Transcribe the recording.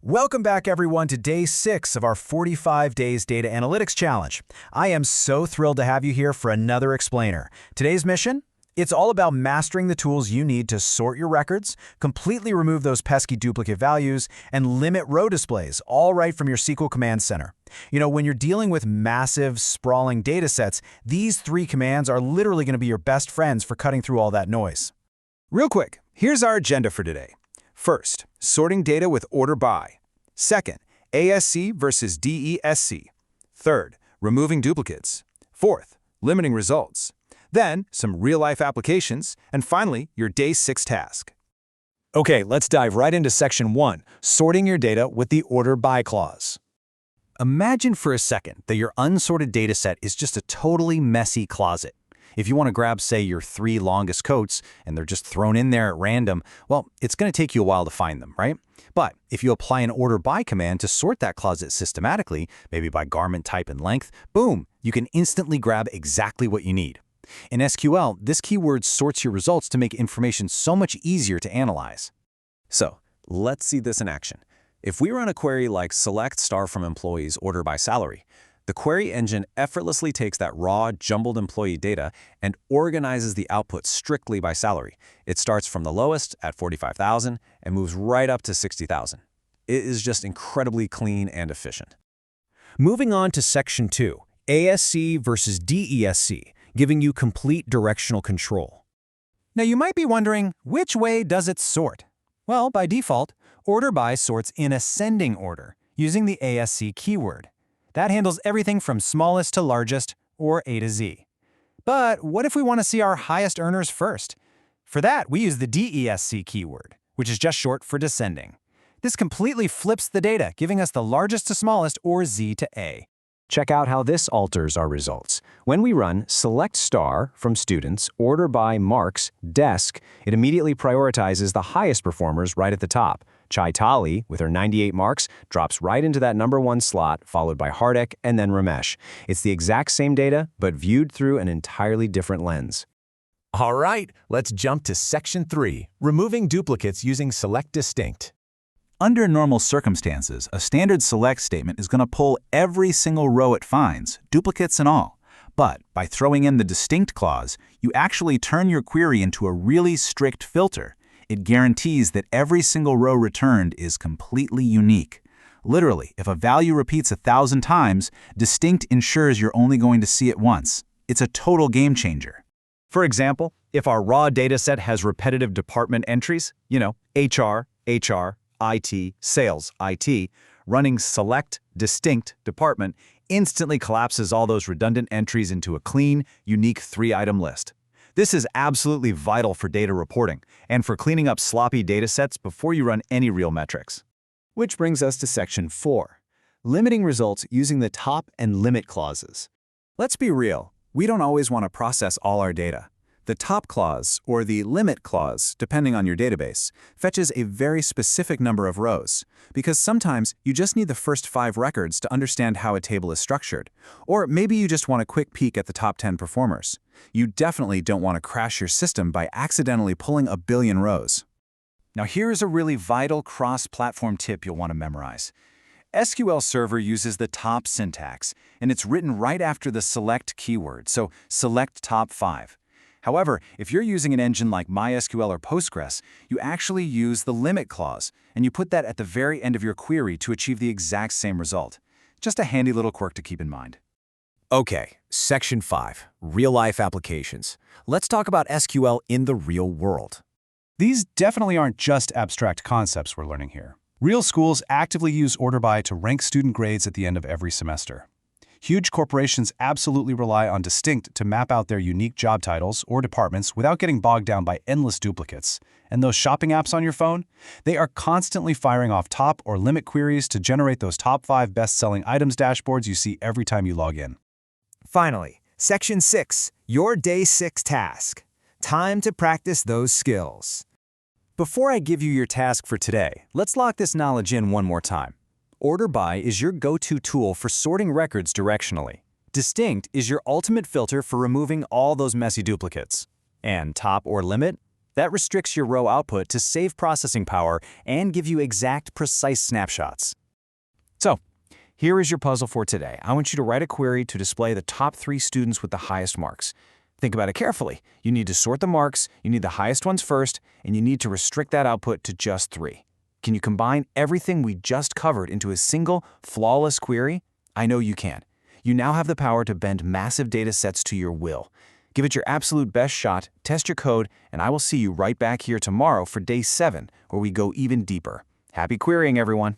Welcome back, everyone, to Day 6 of our 45 Days Data Analytics Challenge. I am so thrilled to have you here for another explainer. Today's mission? It's all about mastering the tools you need to sort your records, completely remove those pesky duplicate values, and limit row displays, all right from your SQL Command Center. You know, when you're dealing with massive, sprawling data sets, these 3 commands are literally going to be your best friends for cutting through all that noise. Real quick, here's our agenda for today. First, sorting data with order by. Second, ASC versus DESC. Third, removing duplicates. Fourth, limiting results. Then, some real-life applications. And finally, your Day 6 task. Okay, let's dive right into Section 1, sorting your data with the order by clause. Imagine for a second that your unsorted data set is just a totally messy closet. If you want to grab, say, your 3 longest coats, and they're just thrown in there at random, well, it's going to take you a while to find them, right? But if you apply an order by command to sort that closet systematically, maybe by garment type and length, boom, you can instantly grab exactly what you need. In SQL, this keyword sorts your results to make information so much easier to analyze. So, let's see this in action. If we run a query like select star from employees order by salary, the query engine effortlessly takes that raw, jumbled employee data and organizes the output strictly by salary. It starts from the lowest at 45,000 and moves right up to 60,000. It is just incredibly clean and efficient. Moving on to Section 2, ASC versus DESC, giving you complete directional control. Now you might be wondering, which way does it sort? Well, by default, order by sorts in ascending order, using the ASC keyword. That handles everything from smallest to largest, or A to Z. But what if we want to see our highest earners first? For that, we use the DESC keyword, which is just short for descending. This completely flips the data, giving us the largest to smallest, or Z to A. Check out how this alters our results. When we run select star from students, order by marks, desk, it immediately prioritizes the highest performers right at the top. Chaitali, with her 98 marks, drops right into that number 1 slot, followed by Hardek and then Ramesh. It's the exact same data, but viewed through an entirely different lens. All right, let's jump to Section 3, removing duplicates using select distinct. Under normal circumstances, a standard select statement is going to pull every single row it finds, duplicates and all. But by throwing in the distinct clause, you actually turn your query into a really strict filter. It guarantees that every single row returned is completely unique. Literally, if a value repeats 1,000 times, distinct ensures you're only going to see it once. It's a total game changer. For example, if our raw data set has repetitive department entries, HR, IT, sales, IT, running select, distinct, department instantly collapses all those redundant entries into a clean, unique 3-item list. This is absolutely vital for data reporting and for cleaning up sloppy data sets before you run any real metrics. Which brings us to Section 4, limiting results using the top and limit clauses. Let's be real, we don't always want to process all our data. The top clause, or the limit clause, depending on your database, fetches a very specific number of rows, because sometimes you just need the first 5 records to understand how a table is structured. Or maybe you just want a quick peek at the top 10 performers. You definitely don't want to crash your system by accidentally pulling a billion rows. Now here's a really vital cross-platform tip you'll want to memorize. SQL Server uses the top syntax, and it's written right after the select keyword, so select top 5. However, if you're using an engine like MySQL or Postgres, you actually use the limit clause, and you put that at the very end of your query to achieve the exact same result. Just a handy little quirk to keep in mind. Okay, Section 5, real-life applications. Let's talk about SQL in the real world. These definitely aren't just abstract concepts we're learning here. Real schools actively use order by to rank student grades at the end of every semester. Huge corporations absolutely rely on distinct to map out their unique job titles or departments without getting bogged down by endless duplicates. And those shopping apps on your phone? They are constantly firing off top or limit queries to generate those top 5 best-selling items dashboards you see every time you log in. Finally, Section 6, your Day 6 task. Time to practice those skills. Before I give you your task for today, let's lock this knowledge in one more time. Order by is your go-to tool for sorting records directionally. Distinct is your ultimate filter for removing all those messy duplicates. And top or limit? That restricts your row output to save processing power and give you exact, precise snapshots. So, here is your puzzle for today. I want you to write a query to display the top 3 students with the highest marks. Think about it carefully. You need to sort the marks, you need the highest ones first, and you need to restrict that output to just 3. Can you combine everything we just covered into a single, flawless query? I know you can. You now have the power to bend massive data sets to your will. Give it your absolute best shot, test your code, and I will see you right back here tomorrow for day 7, where we go even deeper. Happy querying, everyone!